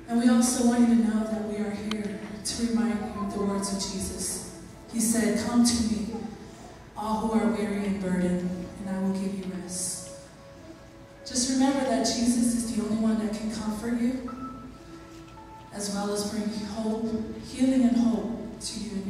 And we also want you to know that we are here to remind you of the words of Jesus. He said, "Come to me, all who are weary and burdened, and I will give you rest." Just remember that Jesus is the only one that can comfort you, as well as bring hope, healing and hope to you